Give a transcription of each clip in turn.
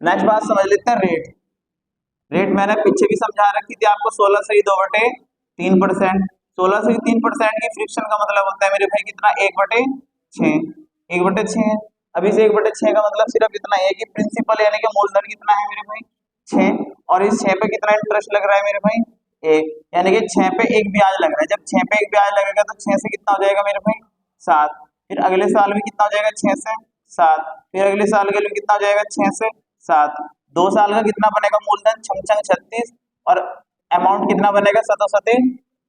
Next बात समझ लेते हैं रेट। रेट मैंने पीछे भी समझा रखी थी आपको, 16 से 2/3%। 16 से 3% की फ्रिक्शन का मतलब होता है मेरे भाई कितना, 1/6। 1/6। अभी से 1/6 का मतलब सिर्फ इतना है कि प्रिंसिपल यानी कि मूलधन कितना है मेरे भाई, 6। और इस 6 पे कितना इंटरेस्ट लग रहा है मेरे भाई, 1। यानी कि 6 पे एक ब्याज लग रहा है। जब 6 पे एक ब्याज लगेगा तो 6 से कितना हो जाएगा मेरे भाई, 7। फिर अगले साल में कितना हो जाएगा, 6 से 7। फिर अगले साल के लिए कितना हो जाएगा, 6 से 7। 2 साल का कितना बनेगा मूलधन, छंग छंग 36। और अमाउंट कितना बनेगा, 7 7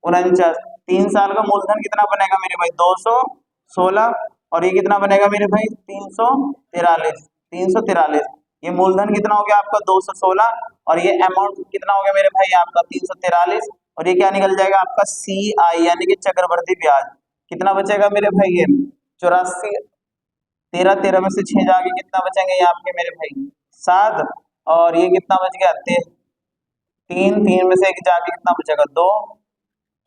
49। 3 साल का मूलधन कितना बनेगा मेरे भाई, 216। और ये कितना बनेगा मेरे भाई, 343। 343। ये मूलधन कितना हो गया आपका, 216। और ये अमाउंट कितना हो गया मेरे भाई आपका, 343। और ये क्या निकल जाएगा आपका, CI यानी कि चक्रवर्ती ब्याज। कितना बचेगा मेरे भाई, ये 84। 13 13 में से 6 जाके कितना बचेंगे ये आपके मेरे भाई, 7। और ये कितना बच गया, 3 3 में से एक जाके कितना बचेगा, 2।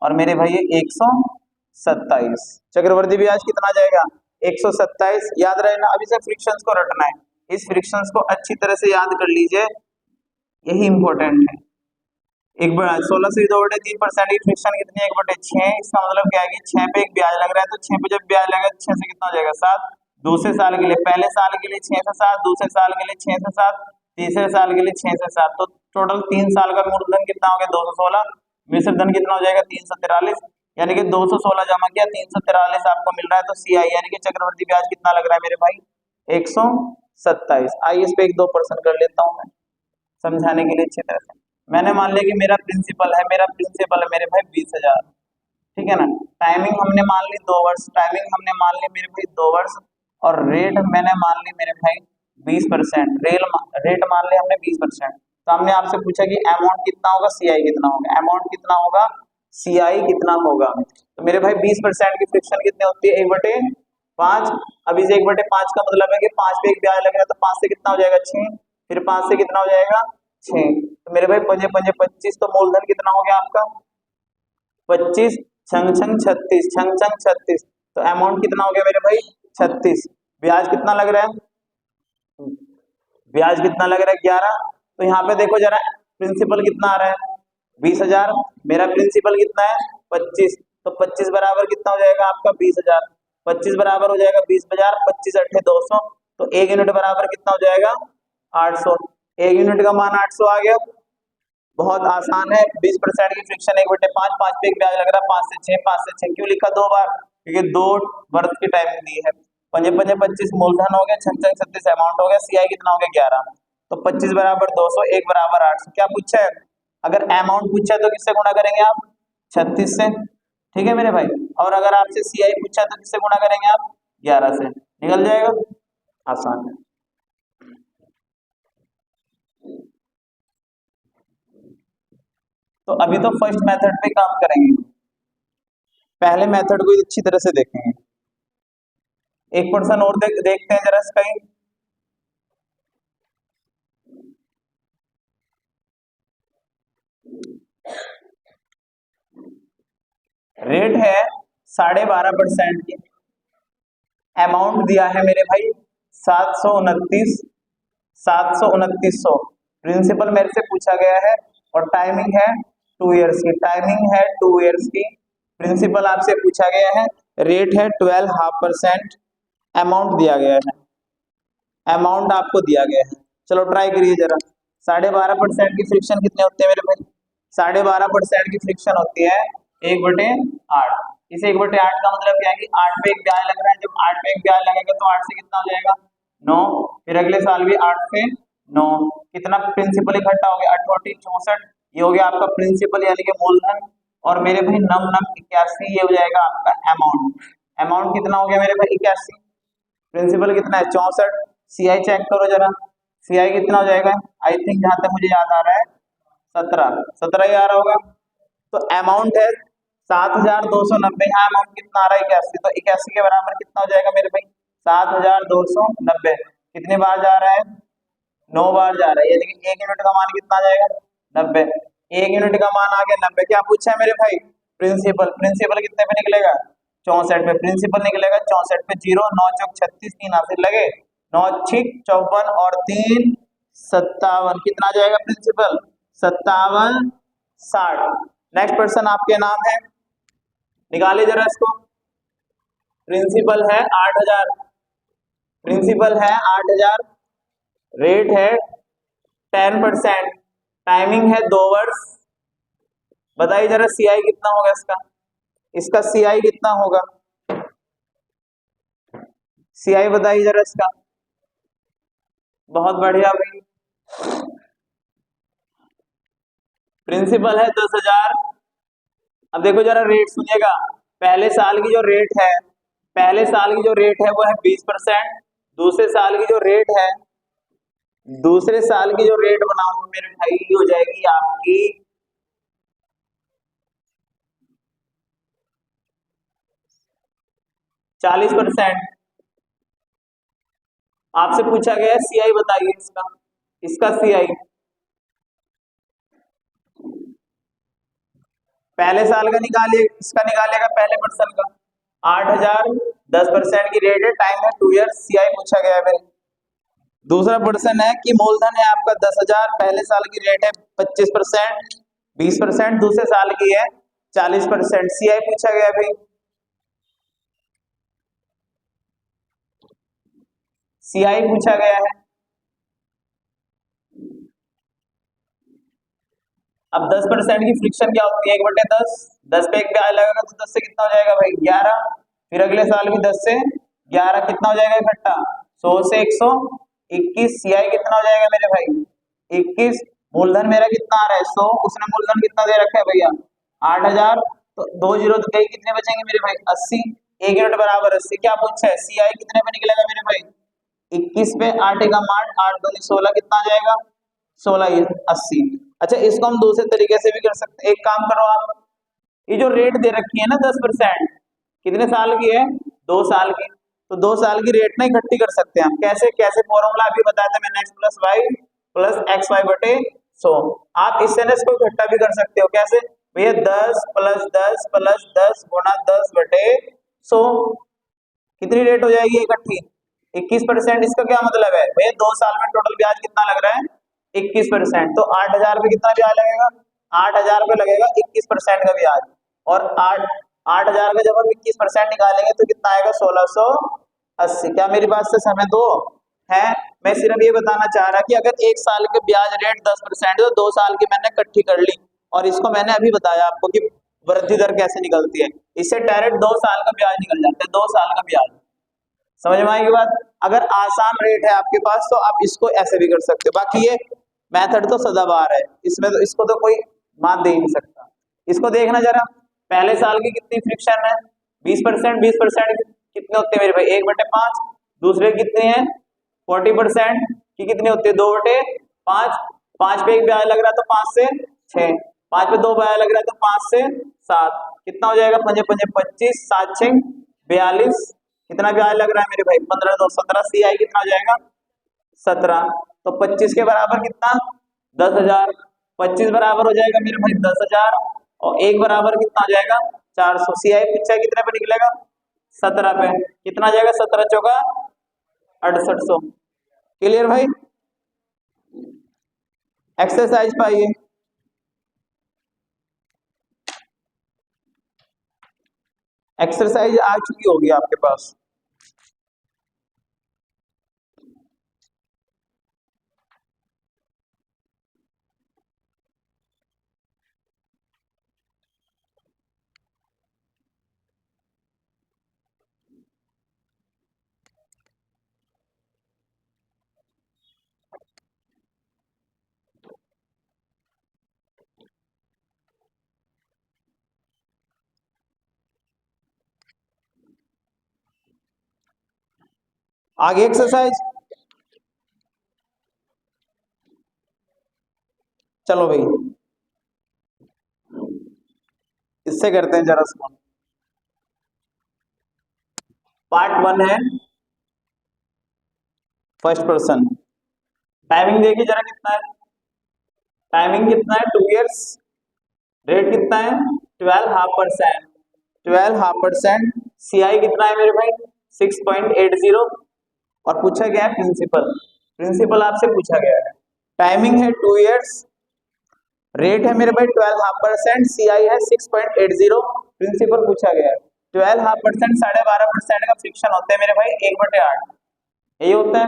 और मेरे भाई 127। चक्रवर्ती ब्याज कितना आ जाएगा, 127। याद रहना, अभी से फ्रिक्शंस को रटना है। इस फ्रिक्शंस को अच्छी तरह से याद कर लीजिए, यही इंपॉर्टेंट है। 16 से 2/3% की फ्रिक्शन कितनी है, 1/6। इसका मतलब क्या है कि 6 पे एक ब्याज लग रहा है, तो 6 पे जब ब्याज लगेगा 6 से कितना हो जाएगा, 7। दूसरे साल के लिए, पहले साल के लिए 6 से 7, दूसरे साल के लिए 6 से 7, तीसरे साल के लिए 6 से 7। तो टोटल 3 साल का मूलधन कितना हो गया, 216। मिश्र धन कितना हो जाएगा, 343। यानी कि 216 जमा किया, 343 आपको मिल रहा है। तो CI यानी कि चक्रवर्ती ब्याज कितना लग रहा है मेरे भाई, 127। आइए इस पे 1-2% कर लेता हूँ मैं समझाने के लिए अच्छी तरह से। मैंने मान लिया कि मेरा प्रिंसिपल है मेरे भाई 20,000। ठीक है ना। टाइमिंग हमने मान ली 2 वर्ष, टाइमिंग हमने मान ली मेरे भाई 2 वर्ष। और रेट मैंने मान ली मेरे भाई 20%। रेट मान लिया हमने 20%। तो हमने आपसे पूछा कि अमाउंट कितना होगा, CI कितना होगा। अमाउंट कितना होगा, CI कितना होगा। तो मेरे भाई 20% की फ्रिक्शन कितनी होती है, 1/5। अभी से 1/5 का मतलब है कि 5 पे एक ब्याज लगेगा, तो 5 से कितना हो जाएगा, 6। फिर 5 से कितना हो जाएगा, 6। तो मेरे भाई 5 5 25। तो मूलधन कितना हो गया आपका, 25 छंग छंग 36, छंग छंग 36। तो अमाउंट कितना हो गया मेरे भाई, 36। ब्याज कितना लग रहा है, ब्याज कितना लग रहा है, 11। तो यहाँ पे देखो जरा, प्रिंसिपल कितना आ रहा है, 20,000। मेरा प्रिंसिपल कितना है, 25। तो 25 बराबर कितना हो जाएगा आपका, 20,000। 25 बराबर हो जाएगा 20,000। 25 8 200। तो 1 यूनिट बराबर कितना हो जाएगा, 800। 1 यूनिट का मान 800 आ गया। बहुत आसान है। 20% की फ्रिक्शन 1/5। 5 पे एक ब्याज लग रहा है, 5 से 6। 5 से 6 क्यों लिखा 2 बार, क्योंकि 2 वर्ष की टाइमिंग दी है। 5 5 25 मूलधन हो गया, 6 6 36 अमाउंट हो गया, CI कितना हो गया, 11। तो 25 बराबर 200, 1 बराबर 800। क्या पूछा है, अगर अमाउंट पूछा है तो किससे गुणा करेंगे आप, 36 से। ठीक है मेरे भाई। और अगर आपसे CI पूछा है तो किससे गुणा करेंगे आप, 11 से। निकल जाएगा, आसान है। तो अभी तो फर्स्ट मेथड पे काम करेंगे, पहले मेथड को अच्छी तरह से देखेंगे। एक पर्सन और देखते हैं जरा इसका ही। रेट है 12.5% की। अमाउंट दिया है मेरे भाई 729, 729। प्रिंसिपल मेरे से पूछा गया है। और टाइमिंग है 2 ईयर्स की, टाइमिंग है 2 ईयर्स की। प्रिंसिपल आपसे पूछा गया है, रेट है 12.5%। अमाउंट दिया गया है, अमाउंट आपको दिया गया है। चलो ट्राई करिए जरा। 12.5% की फ्रिक्शन कितने होते हैं मेरे भाई, 12.5% की फ्रिक्शन होती है 1/8। इसे 1/8 का मतलब क्या है कि 8 पे एक ब्याज लग रहा है। जब 8 पे एक ब्याज लगेगा तो 8 से कितना हो जाएगा, 9। फिर अगले साल भी 8 से 9। कितना प्रिंसिपल इकट्ठा हो गया, 88 64। ये हो गया आपका प्रिंसिपल यानी कि मूलधन। और मेरे भाई नम नम 81, ये हो जाएगा आपका अमाउंट। अमाउंट कितना हो गया मेरे भाई, 81। प्रिंसिपल कितना है, 64। CI चेक करो जरा, CI कितना हो जाएगा। आई थिंक जहां तक मुझे याद आ रहा है 17 17 ही आ रहा होगा। तो अमाउंट है 7,290। यहाँ अमाउंट कितना आ रहा है, 81। तो 81 के बराबर कितना हो जाएगा मेरे भाई, 7,290। कितनी बार जा रहा है, 9 बार जा रहा है। यानी कि 1 यूनिट का मान कितना आ जाएगा, 90। 1 यूनिट का मान आ गया 90। क्या पूछा है मेरे भाई, प्रिंसिपल। प्रिंसिपल कितने पे निकलेगा, 64 पे। प्रिंसिपल निकलेगा 64 पे। 0 9 चौक 36, 3 हासिल लगे, 9 6 54 और 3 57 कितना आ जाएगा प्रिंसिपल? 57 60। नेक्स्ट पर्सन आपके नाम है, निकालिए जरा इसको। प्रिंसिपल है 8000, प्रिंसिपल है 8000, रेट है 10%, टाइमिंग है 2 वर्ष। बताइए जरा सीआई कितना होगा इसका? इसका सीआई कितना होगा? सीआई बताइए जरा इसका। बहुत बढ़िया भाई। प्रिंसिपल है 10,000। अब देखो जरा रेट सुनिएगा। पहले साल की जो रेट है, पहले साल की जो रेट है वो है 20%। दूसरे साल की जो रेट है, दूसरे साल की जो रेट बनाऊंगा मेरे भाई हो जाएगी आपकी 40%। आपसे पूछा गया है सीआई बताइए इसका। इसका सीआई पहले साल का निकालिए, इसका निकालिएगा पहले पर्सन का। 8000, 10% की रेट है, टाइम है 2 ईयर। सीआई पूछा गया है मेरे। दूसरा पर्सन है कि मूलधन है आपका 10,000, पहले साल की रेट है 25%, 20%, दूसरे साल की है 40%। सीआई पूछा गया भाई। सीआई पूछा गया है। अब 10% की फ्रिक्शन क्या होती है? 1/10। 10 पे एक ब्याज लगेगा तो 10 से कितना हो जाएगा भाई? 11। फिर अगले साल भी 10 से 11 कितना हो जाएगा इकट्ठा? 100 से 121। सीआई कितना हो जाएगा मेरे भाई? 21। मूलधन मेरा कितना आ रहा है? 100। उसने मूलधन कितना दे रखा है भैया? 8000। तो 2 जीरो तो गई, कितने बचेंगे मेरे भाई? 80। 1 यूनिट बराबर 80। क्या पूछा है? सीआई कितने पे निकलेगा मेरे भाई? 21 पे 8 एकम 8, 8 दूनी 16, कितना आ जाएगा? 16 80। अच्छा, इसको हम दूसरे तरीके से भी कर सकते हैं। एक काम करो आप, ये जो रेट दे रखी है ना 10%, कितने साल की है? 2 साल की। तो 2 साल की रेट ना इकट्ठी कर सकते हैं हम। कैसे? कैसे फॉर्मूला अभी बताया था मैंने, x plus y plus x y बटे 100। आप इससे ना इसको इकट्ठा भी कर सकते हो। कैसे भैया? 10 प्लस 10 प्लस 10 गुणा 10 बटे 100। कितनी रेट हो जाएगी इकट्ठी? 21%। इसका क्या मतलब है भैया? 2 साल में टोटल ब्याज कितना लग रहा है? 21%। तो 8000 पे कितना ब्याज लगेगा? 8000 पे लगेगा 21% का ब्याज। और 8000 का जब हम 21% निकालेंगे तो कितना आएगा? 1680। क्या मेरी बात से सहमत हो? है? मैं सिर्फ ये बताना चाह रहा कि अगर 1 साल के ब्याज रेट 10% है तो 2 साल की मैंने इकट्ठी कर ली, और इसको मैंने अभी बताया आपको कि वृद्धि दर कैसे निकलती है। इससे डायरेक्ट 2 साल का ब्याज निकल जाता है। 2 साल का ब्याज। समझ में आएगी बात? अगर आसान रेट है आपके पास तो आप इसको ऐसे भी कर सकते हो। बाकी ये मेथड तो सदाबहार है, इसमें तो इसको तो कोई मान दे ही नहीं सकता। इसको देखना जरा, पहले साल की कितनी फ्रिक्शन है? 20%। 20% कितने होते हैं मेरे भाई? 1/5। दूसरे कितने हैं? 40% की कितनी होती है? 2/5। 5 पे एक ब्याज लग रहा है तो 5 से 6। 5 पे 2 ब्याज लग रहा है तो 5 से 7। कितना हो जाएगा? 5 5 25, 7 6 42। कितना ब्याज लग रहा है मेरे भाई? 15 2 17। सीआई कितना हो जाएगा? 17। तो 25 के बराबर कितना? 10,000। 25 बराबर हो जाएगा मेरे भाई 10,000, और 1 बराबर कितना हो जाएगा? 400। सीआई पूछा कितने पे निकलेगा? 17 पे। कितना आ जाएगा? 17 चौका 6800। क्लियर भाई? एक्सरसाइज पाइए। एक्सरसाइज आ चुकी होगी आपके पास। आगे एक्सरसाइज। चलो भाई, इससे करते हैं जरा इसको। पार्ट 1 है फर्स्ट पर्सन। टाइमिंग देखिए जरा कितना है? टाइमिंग कितना है? 2 इयर्स। रेट कितना है? 12.5%। 12.5%। सीआई कितना है मेरे भाई? 6.80। और पूछा गया है प्रिंसिपल। प्रिंसिपल आपसे पूछा गया है। टाइमिंग है 2 इयर्स, रेट है मेरे भाई 12.5%, सीआई है 6.80, प्रिंसिपल पूछा गया है। 12.5% 12.5% का फ्रिक्शन होता है मेरे भाई 1/8, यही होता है।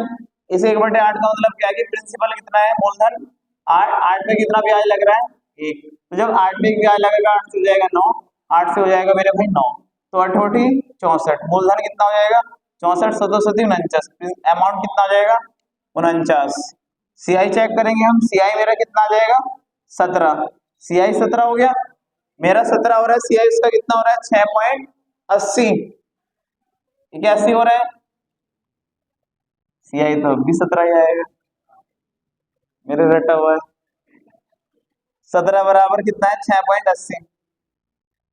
इस 1/8 का मतलब क्या है कि प्रिंसिपल कितना है, मूलधन 8, 8 पे कितना ब्याज लग रहा है 1, तो जब 8 पे ब्याज लगेगा 8 से हो जाएगा 9, 8 से हो जाएगा मेरे भाई 9, तो 8 64, मूलधन कितना हो जाएगा 64, 7 49, अमाउंट कितना हो जाएगा 49। सीआई चेक करेंगे हम, सीआई मेरा कितना आ जाएगा 17, सीआई 17 हो गया, मेरा 17 हो रहा है, सीआई इसका कितना हो रहा है 6.80, ठीक है 80 हो रहा है, सीआई तो अब भी 17 ही आएगा, मेरे रटा हुआ है। 17 बराबर कितना है 6.80,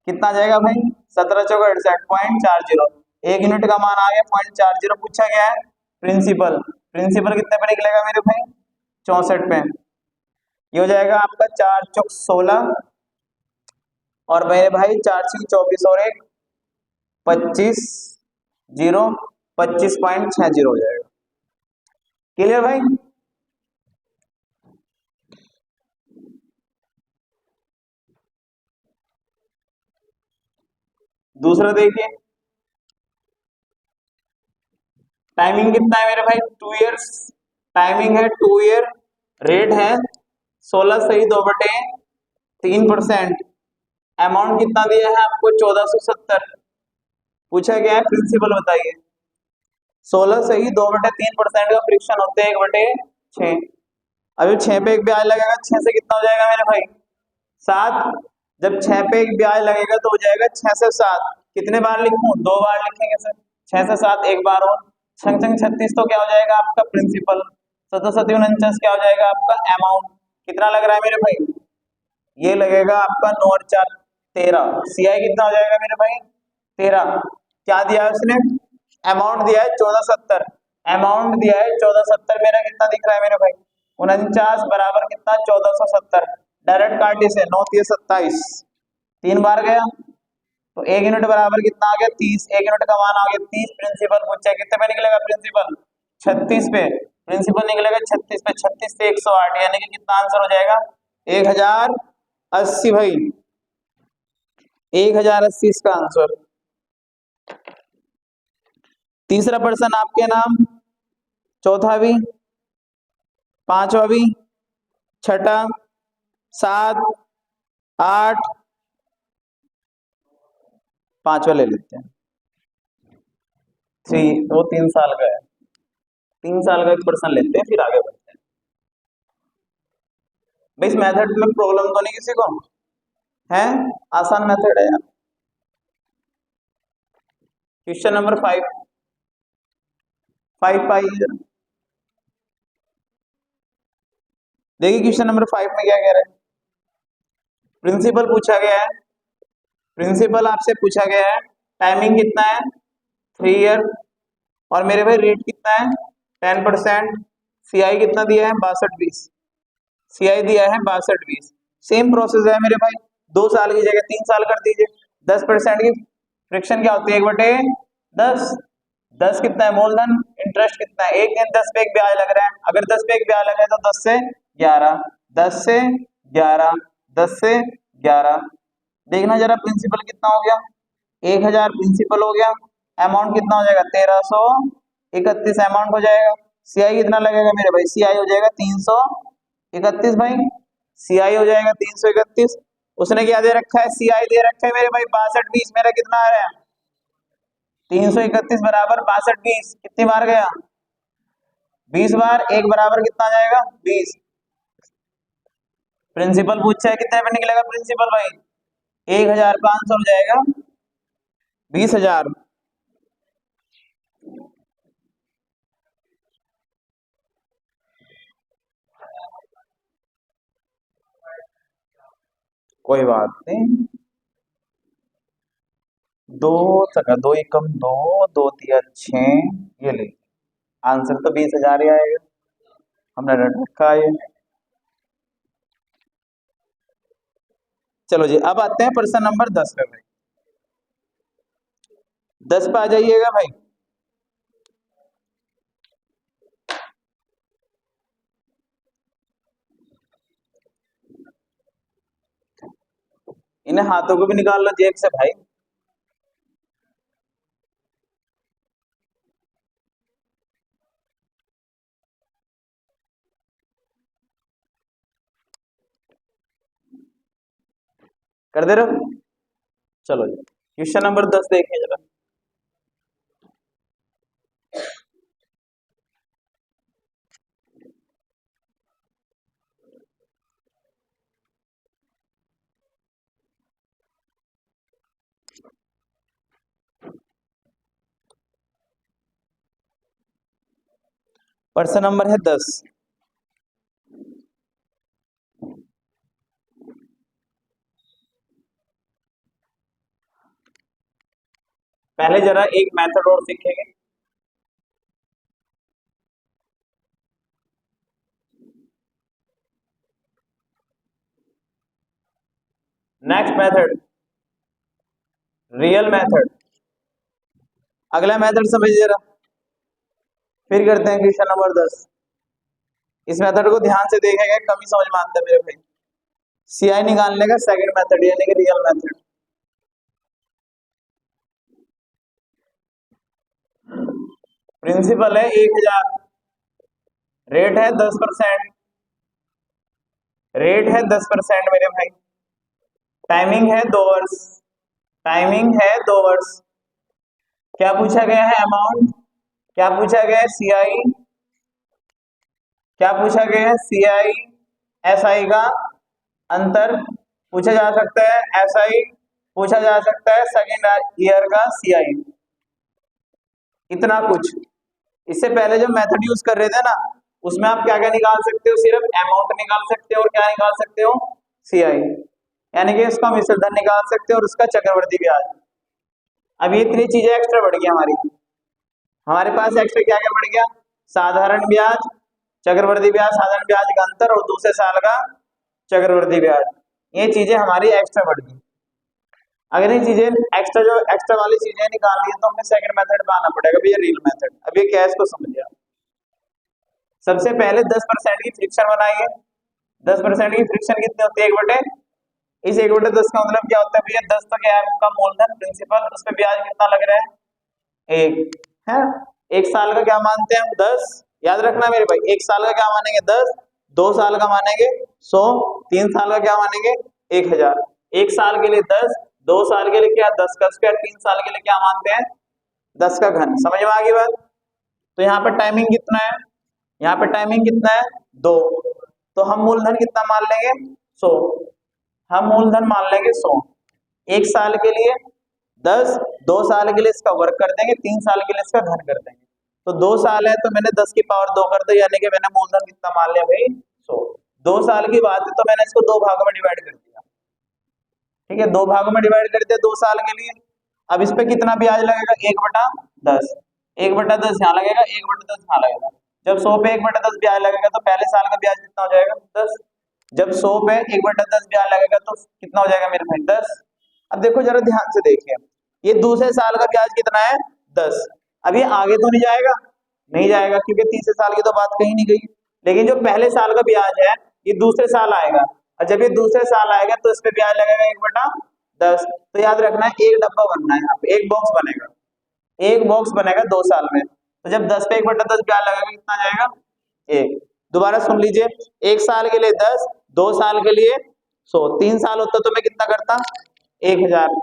कितना आ जाएगा भाई 17 चौका 68.40, 1 यूनिट का मान आ गया 0.40, पूछा गया है प्रिंसिपल, प्रिंसिपल कितने पे निकलेगा मेरे भाई 64 पे, ये हो जाएगा आपका 4 चौक 16, और मेरे भाई 4 छीक 24 और 1 25, 0 25.60 हो जाएगा। क्लियर भाई? दूसरा देखिए, टाइमिंग कितना है मेरे भाई 2 इयर्स, टाइमिंग है 2 ईयर, रेट है 16/2/3%, अमाउंट कितना दिया है आपको 1470, पूछा गया है प्रिंसिपल बताइए। 16/2/3% का फ्रिक्शन होते हैं 1/6, अभी 6 पे एक ब्याज लगेगा, 6 से कितना हो जाएगा मेरे भाई 7, जब 6 पे एक ब्याज लगेगा तो हो जाएगा 6 से 7, कितने बार लिखूं 2 बार लिखेंगे सर, 6 से 7 एक बार और, 6 6 36 तो क्या हो जाएगा आपका प्रिंसिपल, 7 7 49 क्या हो जाएगा आपका अमाउंट, कितना लग रहा है मेरे भाई, ये लगेगा आपका 9 और 4 13, सीआई कितना हो जाएगा मेरे भाई 13, क्या दिया है उसने, अमाउंट दिया है 1470, अमाउंट दिया है 1470, मेरा कितना दिख रहा है मेरे भाई 49 बराबर कितना 1470, डायरेक्ट काटे से 9 3 27, 3 बार गया, तो 1 यूनिट बराबर कितना आ गया 30, 1 यूनिट का मान आ गया 30, प्रिंसिपल पूछा कितने पे निकलेगा प्रिंसिपल 36 पे, प्रिंसिपल निकलेगा 36 पे, 36 से 108, यानी कि कितना आंसर हो जाएगा 1080 भाई, 1080 इसका आंसर। तीसरा प्रश्न आपके नाम, चौथा भी, पांचवा भी, छठा, 7, 8, पांचवा ले लेते हैं 3, वो 3 साल का है, 3 साल का एक प्रश्न लेते हैं फिर आगे बढ़ते हैं। भाई इस मेथड में प्रॉब्लम तो नहीं किसी को है, आसान मेथड है यार। क्वेश्चन नंबर 5, 5 पाइए, देखिए क्वेश्चन नंबर 5 में क्या कह रहे हैं, प्रिंसिपल पूछा गया है, प्रिंसिपल आपसे पूछा गया है, टाइमिंग कितना है 3 ईयर, और मेरे भाई रेट कितना है 10%, सीआई कितना दिया है 6220, सीआई दिया है 6220, सेम प्रोसेस है मेरे भाई, 2 साल की जगह 3 साल कर दीजिए, 10% की फ्रिक्शन क्या होती है 1/10, 10 कितना है मूलधन, इंटरेस्ट कितना है, एक दिन 10 पे एक ब्याज लग रहा है, अगर 10 पे एक ब्याज लगे तो 10 से 11, 10 से 11, 10 से 11, देखना जरा प्रिंसिपल कितना हो गया 1000 प्रिंसिपल हो गया, अमाउंट कितना हो जाएगा 1331 अमाउंट हो जाएगा, सीआई कितना लगेगा मेरे भाई, सीआई हो जाएगा 331 भाई, सीआई हो जाएगा 331, उसने क्या दे रखा है, सीआई दे रखा है मेरे भाई 6220, मेरा कितना आ रहा है 331 बराबर 6220, कितनी बार गया 20 बार, एक बराबर कितना आ जाएगा 20, प्रिंसिपल पूछा है कितने पे निकलेगा प्रिंसिपल भाई 1500 हो जाएगा 20,000, कोई बात नहीं, दो सका, दो एकम दो, दो तिया 6, ये ले, आंसर तो 20,000 ही आएगा, हमने रट रखा है। चलो जी अब आते हैं प्रश्न नंबर 10 पे भाई, 10 पे आ जाइएगा भाई, इन्हें हाथों को भी निकाल लो जेब से भाई। कर दे रहे हो? चलो जी क्वेश्चन नंबर 10 देखिए जरा। प्रश्न नंबर है 10। पहले जरा एक मेथड और सीखेंगे। Next method real method. अगला मेथड समझिए जरा, फिर करते हैं क्वेश्चन नंबर 10। इस मेथड को ध्यान से देखेंगे, कम ही समझ में आता है मेरे भाई। सीआई निकालने का सेकंड मेथड यानी कि रियल मेथड। प्रिंसिपल है 1000, रेट है 10%, रेट है 10% मेरे भाई, टाइमिंग है 2 वर्ष, टाइमिंग है 2 वर्ष। क्या पूछा गया है? अमाउंट। क्या पूछा गया है? सीआई। क्या पूछा गया है? सीआई एसआई का अंतर पूछा जा सकता है, एसआई पूछा जा सकता है, सेकेंड ईयर का सीआई। इतना कुछ। इससे पहले जो मेथड यूज कर रहे थे ना, उसमें आप क्या क्या निकाल सकते हो? सिर्फ अमाउंट निकाल सकते हो और क्या निकाल सकते हो? सीआई, यानी कि इसका मिश्र धन निकाल सकते हो और उसका चक्रवृद्धि ब्याज। अब ये 3 चीजें एक्स्ट्रा बढ़ गई हमारी। हमारे पास एक्स्ट्रा क्या क्या बढ़ गया? साधारण ब्याज, चक्रवृद्धि ब्याज, साधारण ब्याज का अंतर और दूसरे साल का चक्रवृद्धि ब्याज। ये चीजें हमारी एक्स्ट्रा बढ़ गई। अगर ये चीजें एक्स्ट्रा, जो एक्स्ट्रा वाली चीजें निकालनी है, तो हमें सेकंड मेथड पे आना पड़ेगा भैया, रियल मेथड। अब ये क्या है इसको समझिए। सबसे पहले 10% की फ्रिक्शन बनाइए। 10% की फ्रिक्शन कितनी होती है? 1/, इस 1/10 का मतलब क्या होता है भैया? 10 तो क्या है आपका मूलधन प्रिंसिपल, उस पर ब्याज कितना लग रहा है? 1 है। 1 साल का क्या मानते हैं हम? 10। याद रखना मेरे भाई, 1 साल का क्या मानेंगे? 10। 2 साल का मानेंगे 100। 3 साल का क्या मानेंगे? 1000। 1 साल के लिए 10, 2 साल के लिए क्या? 10 का स्क्वायर, 3 साल के लिए क्या मानते हैं? 10 का घन। समझ में आ गई बात? तो यहाँ पर टाइमिंग कितना है? यहाँ पे टाइमिंग कितना है? 2। तो हम मूलधन कितना मान लेंगे? 100। हम मूलधन मान लेंगे 100। 1 साल के लिए 10, 2 साल के लिए इसका वर्ग कर देंगे, 3 साल के लिए इसका घन कर देंगे। तो 2 साल है तो मैंने 10 की पावर 2 कर दी, यानी कि मैंने मूलधन कितना मान लिया भाई? 100। 2 साल की बात है तो मैंने इसको 2 भागों में डिवाइड कर दिया। ठीक है, 2 भागों में डिवाइड कर दिया 2 साल के लिए। अब इस पे कितना ब्याज लगेगा? 1/10। 1/10 यहाँ लगेगा, 1/10 यहाँ लगेगा। जब 100 पे 1/10 ब्याज लगेगा तो पहले साल का ब्याज कितना हो जाएगा? 10। जब 100 पे 1/10 ब्याज लगेगा तो कितना हो जाएगा मेरे भाई? 10। अब देखो जरा ध्यान से देखिए, ये दूसरे साल का ब्याज कितना है? 10। अब ये आगे तो नहीं जाएगा, नहीं जाएगा क्योंकि तीसरे साल की तो बात कहीं नहीं गई। लेकिन जो पहले साल का ब्याज है ये दूसरे साल आएगा, और जब ये दूसरे साल आएगा तो इस पे ब्याज लगेगा 1/10। तो याद रखना है, एक डब्बा बनना है, यहाँ पे एक बॉक्स बनेगा, एक बॉक्स बनेगा 2 साल में। तो जब 10 पे 1/10 ब्याज लगेगा कितना जाएगा? 1। दोबारा सुन लीजिए, 1 साल के लिए 10, 2 साल के लिए 100, 3 साल होता तो मैं कितना करता? 1000।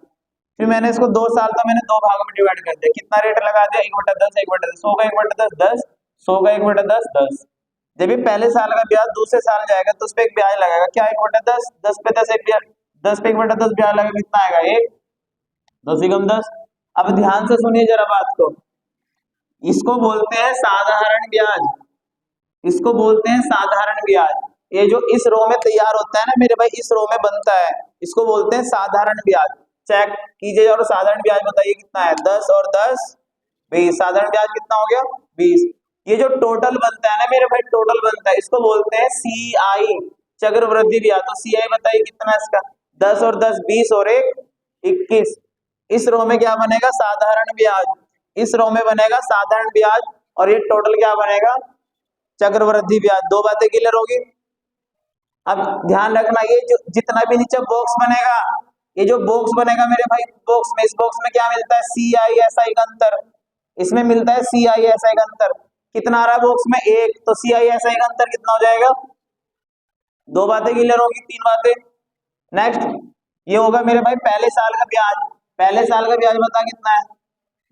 फिर मैंने इसको 2 साल तो मैंने 2 भागों में डिवाइड कर दिया, कितना रेट लगा दिया? 1/10, 1/10, 100 का 1/10 10, 100 का 1/10 10। जब ये पहले साल का ब्याज दूसरे साल जाएगा तो उस पर एक ब्याज लगेगा, क्या? 1/10, 10 पे 10 एक ब्याज, 10 पे 1/10 ब्याज लगेगा, कितना आएगा? 1। 10 ही कम 10। अब ध्यान से सुनिए जरा बात को, इसको बोलते हैं साधारण ब्याज, इसको बोलते हैं साधारण ब्याज। ये जो इस रो में तैयार होता है ना मेरे भाई, इस रो में बनता है, इसको बोलते हैं साधारण ब्याज। चेक कीजिए और साधारण ब्याज बताइए कितना है? 10 और 10 20। साधारण ब्याज कितना हो गया? 20। ये जो टोटल बनता है ना मेरे भाई, टोटल बनता है, इसको बोलते हैं सीआई, चक्रवृद्धि ब्याज। तो सीआई बताइए कितना है इसका? 10 और 10 20 और 1 21। इस रो में क्या बनेगा? साधारण ब्याज। इस रो में बनेगा साधारण ब्याज, और ये टोटल क्या बनेगा? चक्रवृद्धि ब्याज। 2 बातें क्लियर होगी। अब ध्यान रखना, ये जो जितना भी नीचे बॉक्स बनेगा ये जो बॉक्स बनेगा मेरे भाई, बॉक्स में, इस बॉक्स में क्या मिलता है, सी आई एस आई का अंतर, इसमें मिलता है सी आई एस आई का अंतर। कितना आ रहा है बॉक्स में, एक, तो सी आई एस आई का अंतर कितना हो जाएगा, दो बातें क्लियर होगी, तीन बातें। नेक्स्ट ये होगा मेरे भाई पहले साल का ब्याज, पहले साल का ब्याज बता कितना है,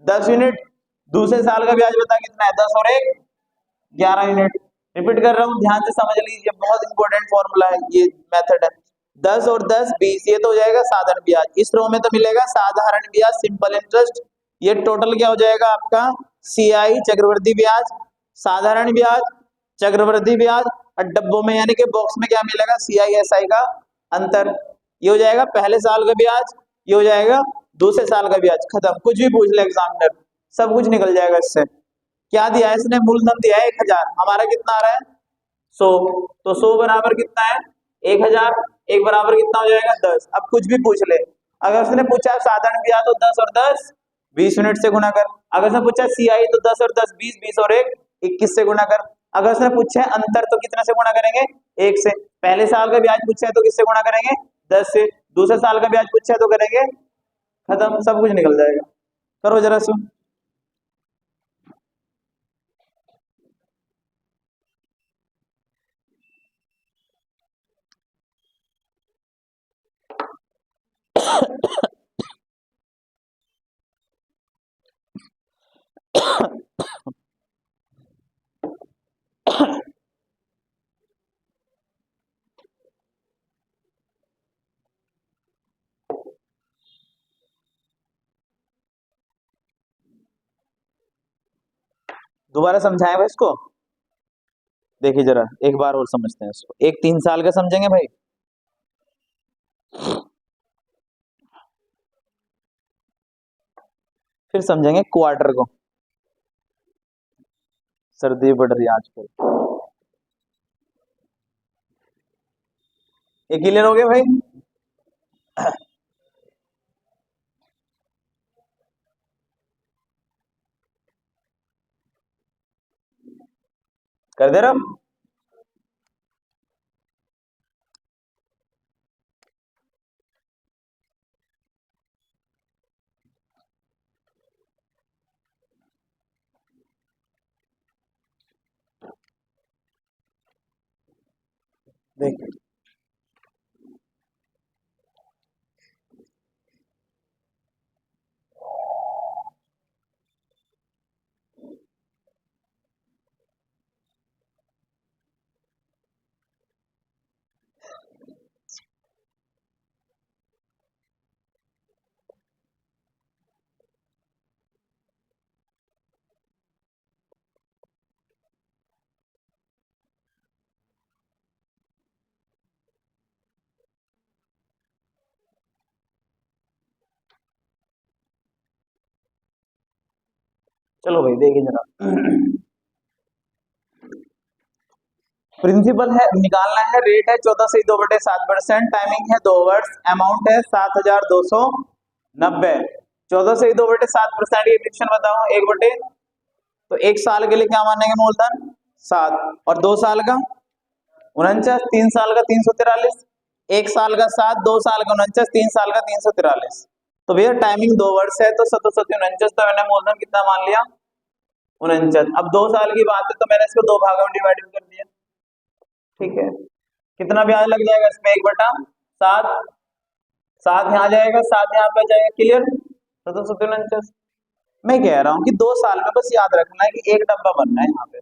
10 यूनिट। दूसरे साल का ब्याज बता कितना है, 10 और 1 11 यूनिट। रिपीट कर रहा हूँ, ध्यान से समझ लीजिए, बहुत इंपॉर्टेंट फॉर्मूला है ये, मेथड है। 10 और 10 20, ये तो हो जाएगा साधारण ब्याज। इस रो में तो मिलेगा साधारण ब्याज, सिंपल इंटरेस्ट। ये टोटल क्या हो जाएगा आपका, सीआई चक्रवृद्धि ब्याज, साधारण ब्याज, चक्रवृद्धि ब्याज, और डब्बों में यानी कि बॉक्स में क्या मिलेगा, सीआईएसआई का अंतर। ये हो जाएगा पहले साल का ब्याज, ये हो जाएगा दूसरे साल का ब्याज, खत्म। कुछ भी पूछ ले एग्जामिनर, सब कुछ निकल जाएगा इससे। क्या दिया है इसने, मूलधन दिया है 1000, हमारा कितना आ रहा है 100, तो 100 बराबर कितना है 1000, एक बराबर कितना हो जाएगा 10। अब कुछ भी पूछ ले, अगर उसने पूछा साधारण ब्याज तो 10 और 10 20 यूनिट से गुणा कर, अगर उसने पूछा सीआई तो 10 और 10 20, 20 और 1 21 से गुणा कर, अगर उसने पूछा है अंतर तो कितने से गुणा करेंगे, 1 से। पहले साल का ब्याज पूछा है तो किससे गुणा करेंगे, 10 से। दूसरे साल का ब्याज पूछा है तो करेंगे, खत्म, सब कुछ निकल जाएगा। करो जरा सुन। दोबारा समझाएं भाई इसको, देखिए जरा एक बार और समझते हैं इसको। एक 3 साल का समझेंगे भाई, फिर समझेंगे क्वार्टर को। सर्दी बढ़ रही है आजकल, ये क्लियर हो गया भाई। कर दे रहा हूं। देखिए चलो भाई देखिए जरा, प्रिंसिपल है निकालना है, रेट है 14 से 2/7%, टाइमिंग है 2 वर्ष, अमाउंट है 7290। 14 से 2/7% ये फ्रिक्शन बताओ, 1 तो 1 साल के लिए क्या मानेंगे मूलधन 7, और 2 साल का 49, 3 साल का 343, 1 साल का 7, 2 साल का 49, 3 साल का 343। तो भैया टाइमिंग 2 वर्ष है तो 749, तो मैंने मूलधन कितना मान लिया 49। अब 2 साल की बात है तो मैंने इसको 2 भागों में डिवाइड कर दिया, ठीक है। कितना ब्याज लग जाएगा इसमें, 1/7, 7 यहाँ जाएगा, 7 यहाँ पे जाएगा, क्लियर। 749। मैं कह रहा हूँ कि 2 साल में बस याद रखना है कि एक डब्बा बनना है यहाँ पे,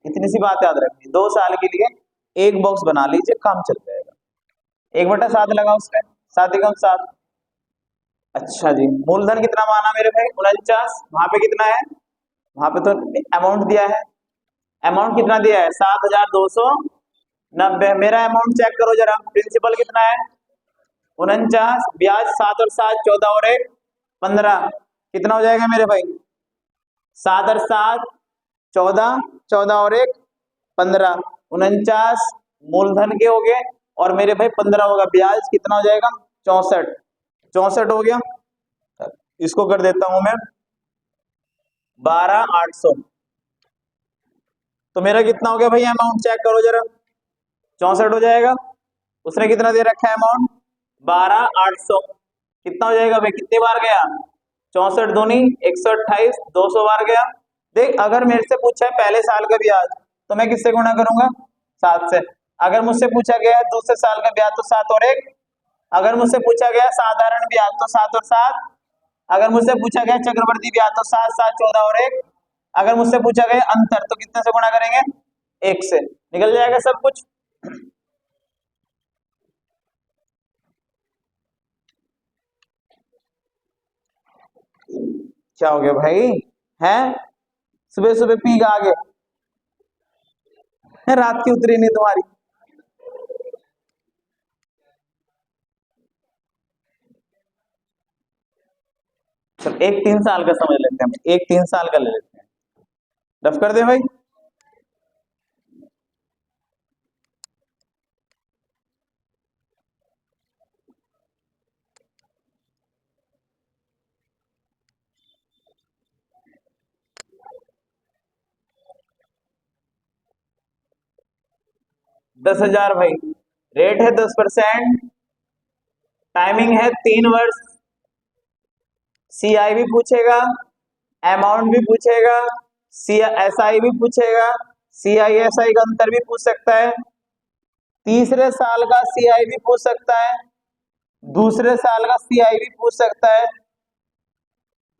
इतनी सी बात याद रखनी। 2 साल के लिए एक बॉक्स बना लीजिए, काम चल जाएगा। 1/7 लगा उसमें, 7 एकम 7। अच्छा जी, मूलधन कितना माना मेरे भाई 49, वहां पे कितना है, वहां पे तो अमाउंट दिया है, अमाउंट कितना दिया है 7290। मेरा अमाउंट चेक करो जरा, प्रिंसिपल कितना है 49, ब्याज 7 और 7 14 और 1 15, कितना हो जाएगा मेरे भाई 7 और 7 14, 14 और 1 15, 49 मूलधन के हो गए, और मेरे भाई 15 होगा ब्याज, कितना हो जाएगा 64, 64 हो गया। इसको कर देता हूं मैं 12800, तो मेरा कितना हो गया भाई, अमाउंट चेक करो जरा 64 हो जाएगा। उसने कितना दे रखा है अमाउंट 12,800 कितना हो जाएगा भाई, कितने बार गया, 64 दूनी 128, 200 बार गया। देख अगर मेरे से पूछा है पहले साल का ब्याज तो मैं किससे गुणा करूंगा, 7 से। अगर मुझसे पूछा गया है दूसरे साल का ब्याज तो 7 और 1। अगर मुझसे पूछा गया साधारण ब्याज तो 7 और 7। अगर मुझसे पूछा गया चक्रवर्ती ब्याज तो 7 7 14 और 1। अगर मुझसे पूछा गया अंतर तो कितने से गुणा करेंगे, 1 से। निकल जाएगा सब कुछ। क्या हो गया भाई, है सुबह सुबह पी आ गए, रात की उतरी नहीं तुम्हारी। चल एक 3 साल का समझ लेते हैं, एक 3 साल का ले लेते हैं, रफ कर दे भाई। 10,000 भाई, रेट है 10%, टाइमिंग है 3 वर्ष, सीआई भी पूछेगा, अमाउंट भी पूछेगा, सी एसआई भी पूछेगा, सीआई एसआई का अंतर भी पूछ सकता है, तीसरे साल का सीआई भी पूछ सकता है, दूसरे साल का सीआई भी पूछ सकता है।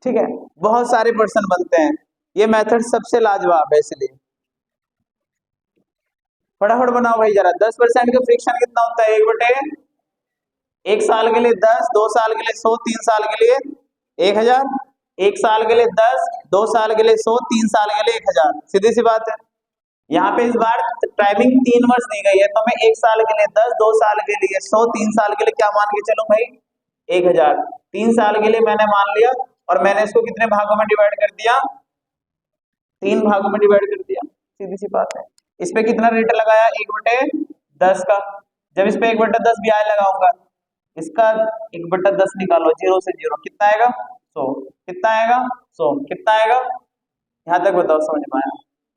ठीक है, बहुत सारे पर्सन बनते हैं, ये मेथड सबसे लाजवाब है, इसलिए फटाफट बनाओ भाई जरा। 10% का फ्रिक्शन कितना होता है, 1/1 साल के लिए 10, 2 साल के लिए 100, 3 साल के लिए 1,000, 1 साल के लिए 10, 2 साल के लिए 100, 3 साल के लिए 1,000। सीधी सी बात है। यहाँ पे इस बार टाइमिंग 3 वर्ष दी गई है तो मैं 1 साल के लिए 10, 2 साल के लिए 100, 3 साल के लिए क्या मान के चलूं भाई, 1,000। 3 साल के लिए मैंने मान लिया और मैंने इसको कितने भागों में डिवाइड कर दिया, 3 भागों में डिवाइड कर दिया। सीधी सी बात है। इस पे कितना रेट लगाया, 1/10 का। जब इस पे 1/10 ब्याज लगाऊंगा, इसका 1/10 निकालो, 0 से 0 कितना आएगा, 100। कितना आएगा, 100। कितना आएगा, यहाँ तक बताओ समझ में आया,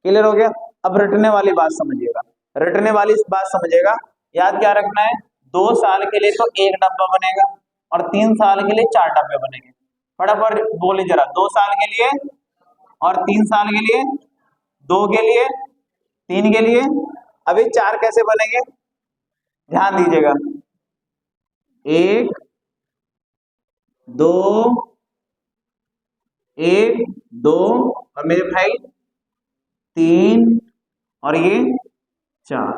क्लियर हो गया। अब रटने वाली बात समझिएगा, रटने वाली बात समझिएगा। याद क्या रखना है, 2 साल के लिए तो 1 डब्बा बनेगा और 3 साल के लिए 4 डब्बे बनेंगे। फटाफट बोले जरा, 2 साल के लिए और 3 साल के लिए, 2 के लिए, 3 के लिए। अभी 4 कैसे बनेंगे, ध्यान दीजिएगा, 1 2 1 2 और मेरे भाई 3 और ये 4।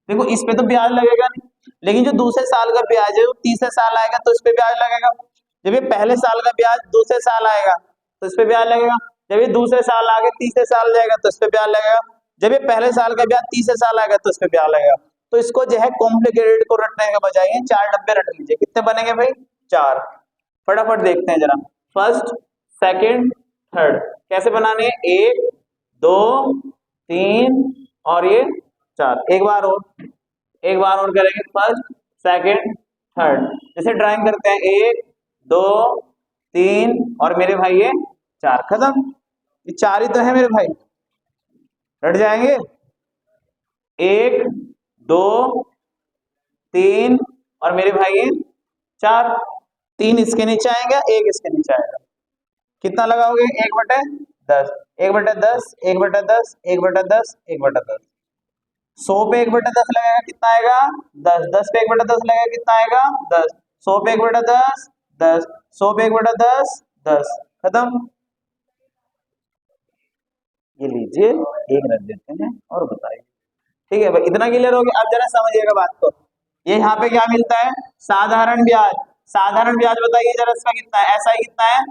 देखो इस पे तो ब्याज लगेगा नहीं, लेकिन जो दूसरे साल का ब्याज है वो तीसरे साल आएगा तो इस पे ब्याज लगेगा। जब ये पहले साल का ब्याज दूसरे साल आएगा तो इस पे ब्याज लगेगा। जब ये दूसरे साल आगे तीसरे साल जाएगा तो इस पे ब्याज लगेगा। जब ये पहले साल का ब्याज तीसरे साल आएगा तो इस पे ब्याज लगेगा। तो इसको जो है कॉम्प्लिकेटेड को रटने के बजाय 4 डब्बे रट लीजिए। कितने बनेंगे भाई, 4। फटाफट देखते हैं जरा, फर्स्ट सेकंड थर्ड कैसे बनाने हैं, 1 2 3 और ये 4। एक बार और करेंगे, फर्स्ट सेकंड थर्ड। जैसे ड्राइंग करते हैं, 1 2 3 और मेरे भाई ये 4। खत्म, ये 4 ही तो है मेरे भाई, रट जाएंगे। 1 2 3 और मेरे भाई ये 4। 3 इसके नीचे आएगा, 1 इसके नीचे आएगा। कितना लगाओगे, 1/10, 1/10, 1/10, 1/10, 1/10। 100 पे 1/10 लगेगा, कितना आएगा 10। 10 पे 1/10 लगेगा, कितना आएगा 10। 100 पे 1/10 10, 100 पे 1/10 10। खत्म। ये लीजिए, एक रख देते हैं और बताइए। ठीक है भाई, इतना क्लियर हो गया। अब जरा समझिएगा बात को। ये यहाँ पे क्या मिलता है, साधारण ब्याज। साधारण ब्याज बताइए जरा इसका कितना है, एसआई कितना है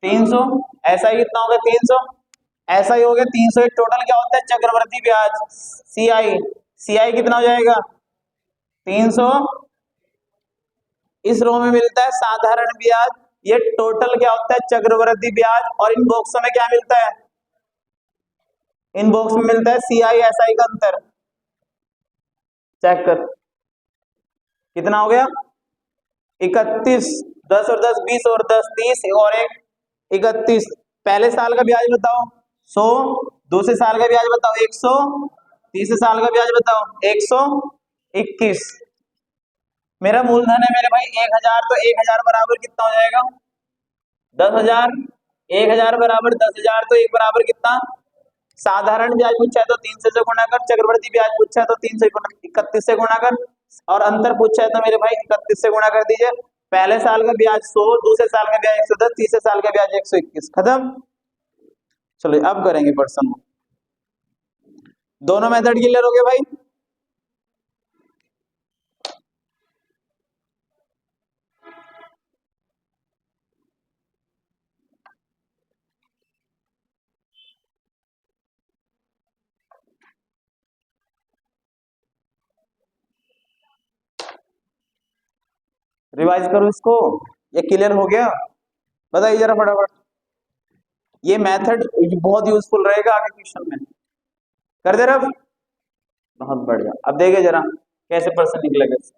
300, एसआई कितना होगा 300, एसआई हो गया 300। टोटल क्या होता है, चक्रवर्ती ब्याज, सीआई। सीआई कितना हो जाएगा 300। इस रो में मिलता है साधारण ब्याज, ये टोटल क्या होता है चक्रवर्ती ब्याज। और इन बॉक्सों में क्या मिलता है, इन बॉक्स में मिलता है सीआई एसआई का अंतर। चेक कर, कितना हो गया 31। 10 और 10 20 और 10 30 और 1 31। पहले साल का ब्याज बताओ 100, दूसरे साल का ब्याज बताओ 100, तीसरे साल का ब्याज बताओ 121। मेरा मूलधन है मेरे भाई 1000, तो 1000 बराबर कितना हो जाएगा 10,000। 1000 बराबर 10,000, तो एक बराबर कितना, साधारण ब्याज पूछा है तो 300 से गुणा कर, चक्रवृद्धि ब्याज पूछा है तो 331 से गुणा कर, और अंतर पूछा है तो मेरे भाई 31 से गुणा कर दीजिए। पहले साल का ब्याज 100, दूसरे साल का ब्याज 110, तीसरे साल का ब्याज 121, खत्म। चलो अब करेंगे पर्सन। दोनों मेथड क्लियर हो गए भाई। रिवाइज करो इसको, ये क्लियर हो गया, बताइए जरा फटाफट। ये मेथड बहुत यूजफुल रहेगा आगे क्वेश्चन में, कर दे रहा। बहुत बढ़िया, अब देखिए जरा कैसे पर्सन निकलेगा इससे।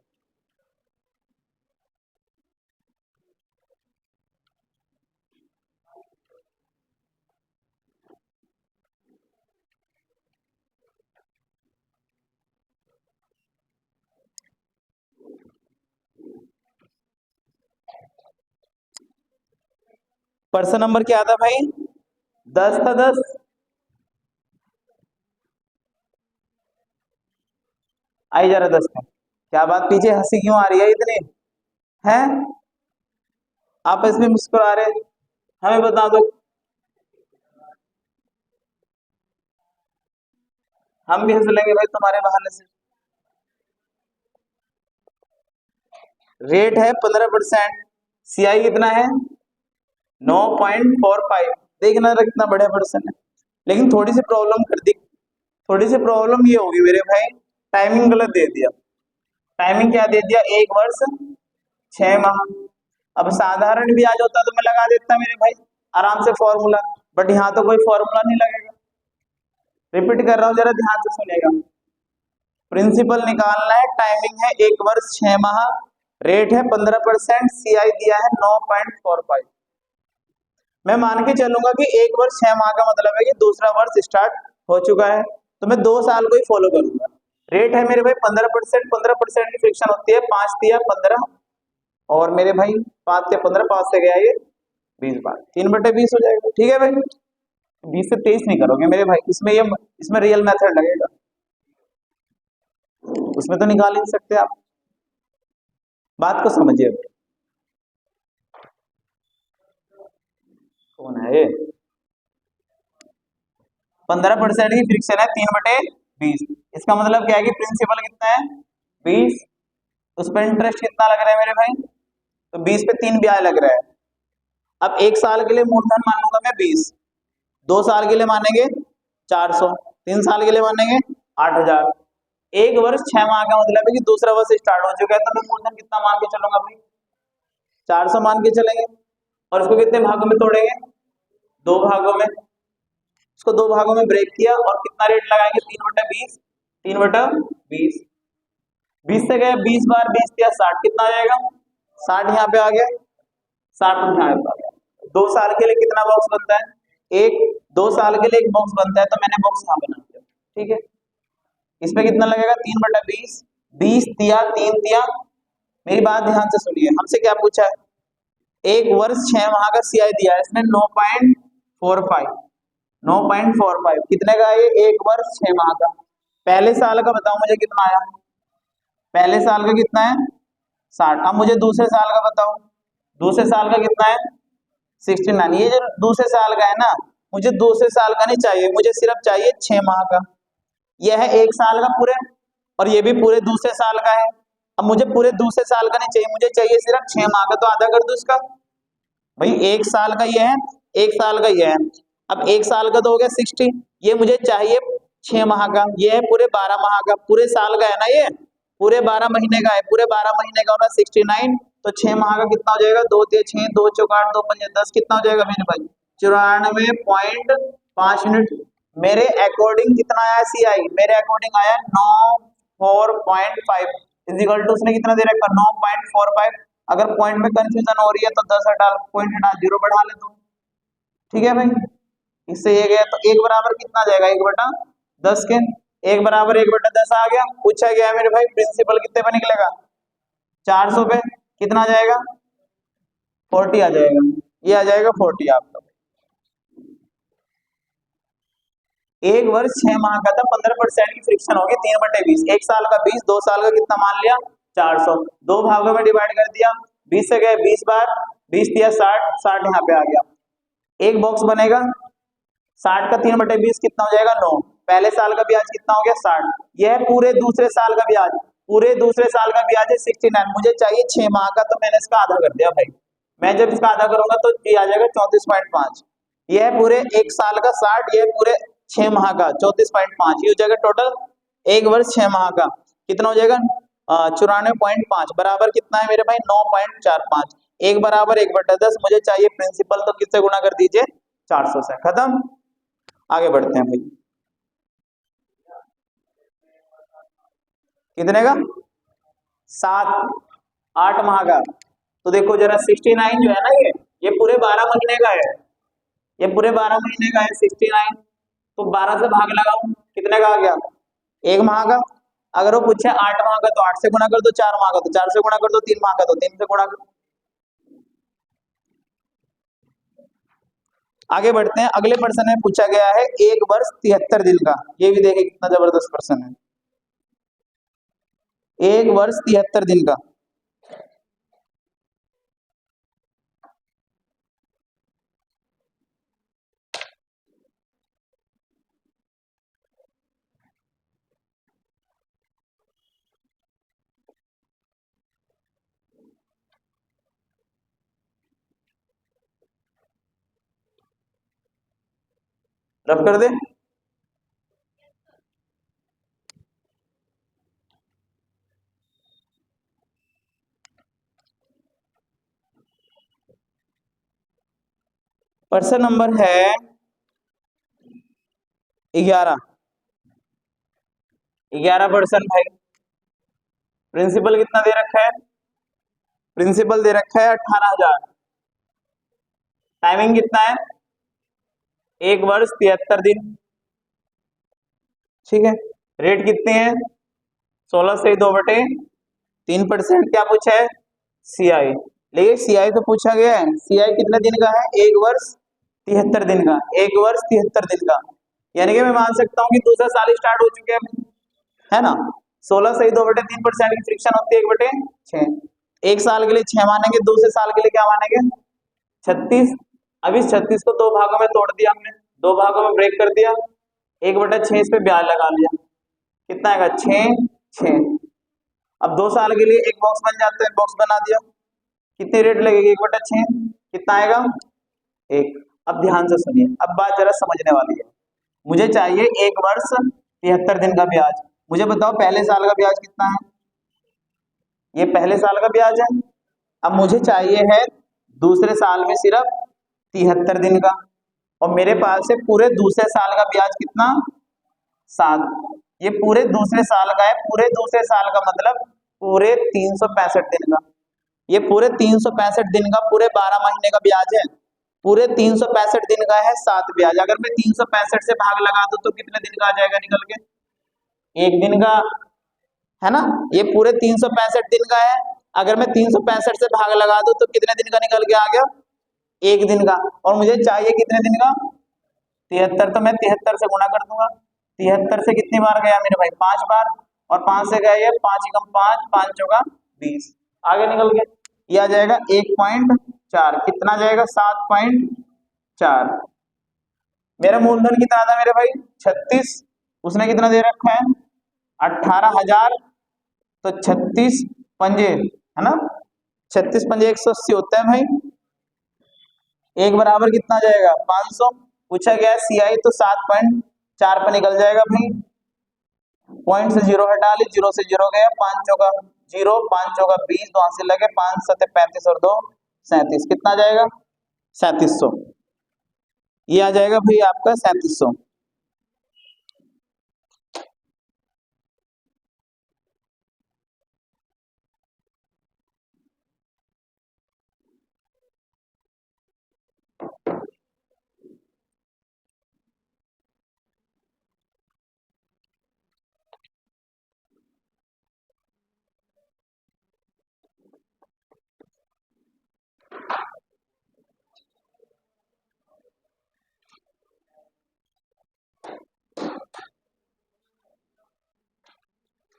पर्सन नंबर क्या था भाई, 10 था, 10। आई जरा 10 में, क्या बात, पीछे हंसी क्यों आ रही है इतनी, है आपस में मुस्कुरा रहे, हमें बता दो, हम भी हंस लेंगे भाई तुम्हारे बहाने से। रेट है 15%, सीआई कितना है 9.45, देखना कितना बढ़िया पर्सन है। लेकिन थोड़ी सी प्रॉब्लम कर दी, थोड़ी सी प्रॉब्लम ये होगी मेरे भाई, टाइमिंग गलत दे दिया। टाइमिंग क्या दे दिया, 1 वर्ष 6 माह। अब साधारण ब्याज होता तो मैं लगा देता मेरे भाई आराम से फॉर्मूला, बट यहाँ तो कोई फॉर्मूला नहीं लगेगा। रिपीट कर रहा हूँ, जरा ध्यान से सुनेगा। प्रिंसिपल निकालना है, टाइमिंग है 1 वर्ष 6 माह, रेट है 15%, सीआई दिया है 9.45। मैं मान के चलूंगा कि 1 वर्ष 6 माह का मतलब है कि दूसरा वर्ष स्टार्ट हो चुका है, तो मैं 2 साल को ही फॉलो करूंगा। रेट है मेरे भाई 15%, 15% की फ्रिक्शन होती है, 5 दिया 15, और मेरे भाई 5 के 15, 5 से गया ये 20 बार, 3/20 हो जाएगा, ठीक है भाई। 20 से 23 नहीं करोगे मेरे भाई, इसमें रियल मेथड लगेगा, उसमें तो निकाल ही नहीं सकते आप, बात को समझिए। कौन है ये, 15% की फ्रिक्शन है 3/20, इसका मतलब क्या है कि प्रिंसिपल कितना है 20, उस पर इंटरेस्ट कितना लग रहा है मेरे भाई, तो 20 पे 3 ब्याज लग रहा है। अब 1 साल के लिए मूलधन मानूंगा मैं 20, 2 साल के लिए मानेंगे 400, 3 साल के लिए मानेंगे 8,000। 1 वर्ष 6 माह का मतलब है कि दूसरा वर्ष स्टार्ट हो चुका है, तो मैं मूलधन कितना मान के चलूंगा भाई, 400 मान के चलेंगे। और इसको कितने भागों में तोड़ेंगे, 2 भागों में, इसको 2 भागों में ब्रेक किया, और कितना रेट लगाएंगे 3/20, 3/20, 20 से गए 20 बार 20 दिया 60, कितना आ जाएगा 60, यहाँ पे आ गया 60, यहाँ पे आ गया। 2 साल के लिए कितना बॉक्स बनता है, एक, 2 साल के लिए एक बॉक्स बनता है, तो मैंने बॉक्स यहाँ बना दिया, ठीक है। इस पे कितना लगेगा 3/20, 20 दिया 3 दिया। मेरी बात ध्यान से सुनिए, हमसे क्या पूछा है, 1 वर्ष 6 माह का सीआई दिया है इसने 9.45, 9.45 कितने का है ये, 1 वर्ष 6 माह का। पहले साल का बताओ मुझे कितना आया, पहले साल का कितना है 60। अब मुझे दूसरे साल का बताओ, दूसरे साल का कितना है 69। ये जो दूसरे साल का है ना, मुझे दूसरे साल का नहीं चाहिए, मुझे सिर्फ चाहिए 6 माह का। यह है 1 साल का पूरे, और ये भी पूरे दूसरे साल का है। अब मुझे पूरे दूसरे साल का नहीं चाहिए, मुझे चाहिए सिर्फ 6 माह का, तो आधा कर दो इसका भाई। 1 साल का ये है, 1 साल का ये है, अब 1 साल का तो हो गया 60, ये मुझे चाहिए 6 माह का, ये है पूरे 12 माह का, पूरे साल का है ना ये, पूरे 12 महीने का है, पूरे 12 महीने का होना 69, तो 6 माह का कितना हो जाएगा, 2 3 6, 2 4 8, 2 5 10, कितना हो जाएगा मेरे भाई 94.5 यूनिट। मेरे अकॉर्डिंग कितना आया सीआई, मेरे अकॉर्डिंग आया 94.5, इजिकल टू उसने कितना दे रखा 9.45। अगर पॉइंट में कंफ्यूजन हो रही है तो 10 हटा, पॉइंट हटा 0 बढ़ा ले दो, ठीक है भाई। इससे ये गया तो 1 बराबर कितना आ जाएगा 1/10 के, 1 बराबर 1/10 आ गया। पूछा गया है मेरे भाई प्रिंसिपल कितने पे निकलेगा, 400 पे कितना आ जाएगा, 40 आ जाएगा, ये आ जाएगा 40 आपका। एक वर्ष 6 माह का था, 15% की फ्रिक्शन होगी, 3/20, 1 साल का 20, 2 साल का कितना मान लिया 400, दो भागों में डिवाइड कर दिया, 20 से गए 20 बार, 20 दिया 60, 60 यहाँ पे आ गया। एक बॉक्स बनेगा, 60 का 3/20 कितना हो जाएगा 9, पहले साल का ब्याज कितना हो गया 60, यह है पूरे दूसरे साल का ब्याज, पूरे दूसरे साल का ब्याज है 69, मुझे चाहिए 6 माह का, तो मैंने इसका आधा कर दिया भाई, मैं जब इसका आधा करूंगा तो ये आ जाएगा 34.5, यह है पूरे 1 साल का 60, यह है पूरे 6 माह का 34.5, ये हो जाएगा टोटल 1 वर्ष 6 माह का, कितना हो जाएगा 94.5, बराबर कितना है मेरे भाई 9.45, एक बराबर 1/10, मुझे चाहिए प्रिंसिपल, तो किससे गुणा कर दीजिए 400 से, खत्म। आगे बढ़ते हैं भाई, कितने का 7 8 माह का, तो देखो जरा 69 जो है ना, ये पूरे 12 महीने का है, ये पूरे 12 महीने का है 69, तो 12 से भाग लगाओ कितने का आ गया 1 माह का, अगर वो पूछे 8 माह का तो 8 से गुणा कर दो, 4 माह का तो 4 से गुणा कर दो, 3 माह का तो 3 से गुणा कर दो। आगे बढ़ते हैं, अगले प्रश्न में पूछा गया है 1 वर्ष 73 दिन का, ये भी देखिए कितना जबरदस्त प्रश्न है, 1 वर्ष 73 दिन का, रफ कर दे। प्रश्न नंबर है 11, 11% भाई, प्रिंसिपल कितना दे रखा है, प्रिंसिपल दे रखा है 18,000, टाइमिंग कितना है 1 वर्ष 73 दिन, ठीक है, रेट कितने हैं 16 से 2/3%, क्या पूछा है सीआई, लेकिन सीआई तो पूछा गया है, सीआई कितने दिन का है 1 वर्ष 73 दिन का, 1 वर्ष 73 दिन का, यानी कि मैं मान सकता हूँ कि दूसरा साल स्टार्ट हो चुके हैं, है ना, 16 से 2/3% की फ्रिक्शन होती है 1/6, 1 साल के लिए 6 मानेंगे, दूसरे साल के लिए क्या मानेंगे 36, अब इस 36 को दो भागों में तोड़ दिया हमने, दो भागों में ब्रेक कर दिया, 1/6 इस पे ब्याज लगा लिया, कितना आएगा 6 6, अब 2 साल के लिए एक बॉक्स बन जाता है, बॉक्स बना दिया, कितनी रेट लगेगी 1/6, कितना आएगा 1, अब ध्यान से सुनिए, अब बात जरा समझने वाली है, मुझे चाहिए 1 वर्ष 73 दिन का ब्याज, मुझे बताओ पहले साल का ब्याज कितना है, ये पहले साल का ब्याज है, अब मुझे चाहिए है दूसरे साल में सिर्फ 73 दिन का, और मेरे पास है पूरे दूसरे साल का ब्याज कितना 7, ये पूरे दूसरे साल का है, पूरे दूसरे साल का मतलब पूरे 365 दिन का, ये पूरे 365 दिन का, पूरे 12 महीने का ब्याज है, पूरे 365 दिन का है 7 ब्याज, अगर मैं 365 से भाग लगा दूं तो कितने दिन का आ जाएगा निकल के, एक दिन का, है ना, ये पूरे 365 दिन का है, अगर मैं 365 से भाग लगा दूं तो कितने दिन का निकल के आ गया 1 दिन का, और मुझे चाहिए कितने दिन का 73, तो मैं 73 से गुणा कर दूंगा, 73 से कितनी बार गया मेरे भाई 5 बार, और 5 से गया ये 5 × 5 5 चौका 20, आगे निकल गया, ये आ जाएगा 1.4, कितना जाएगा 7.4, मेरा मूलधन कितना था मेरे भाई 36, उसने कितना दे रखा है 18,000, तो 36 पंजे, है ना, 36 पंजे 180 होता है भाई, एक बराबर कितना आ जाएगा 500, पूछा गया सीआई तो 7.4 पर निकल जाएगा भाई, पॉइंट से जीरो हटा ली, जीरो से जीरो गया, 5 चौका 0, 5 चौका 20, दो हाथ से लगे, 5 7 35 और 2 37, कितना आ जाएगा 3700, ये आ जाएगा भाई आपका 3700।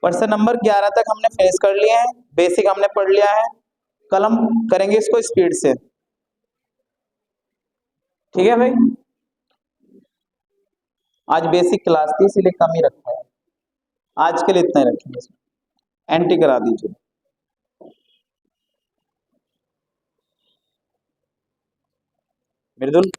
क्वेश्चन नंबर 11 तक हमने फिनिश कर लिए हैं, बेसिक हमने पढ़ लिया है। कल हम करेंगे इसको स्पीड से। ठीक है भाई, आज बेसिक क्लास थी इसीलिए कम ही रखा है, आज के लिए इतना ही रखेंगे। एंटी करा दीजिए मृदुल।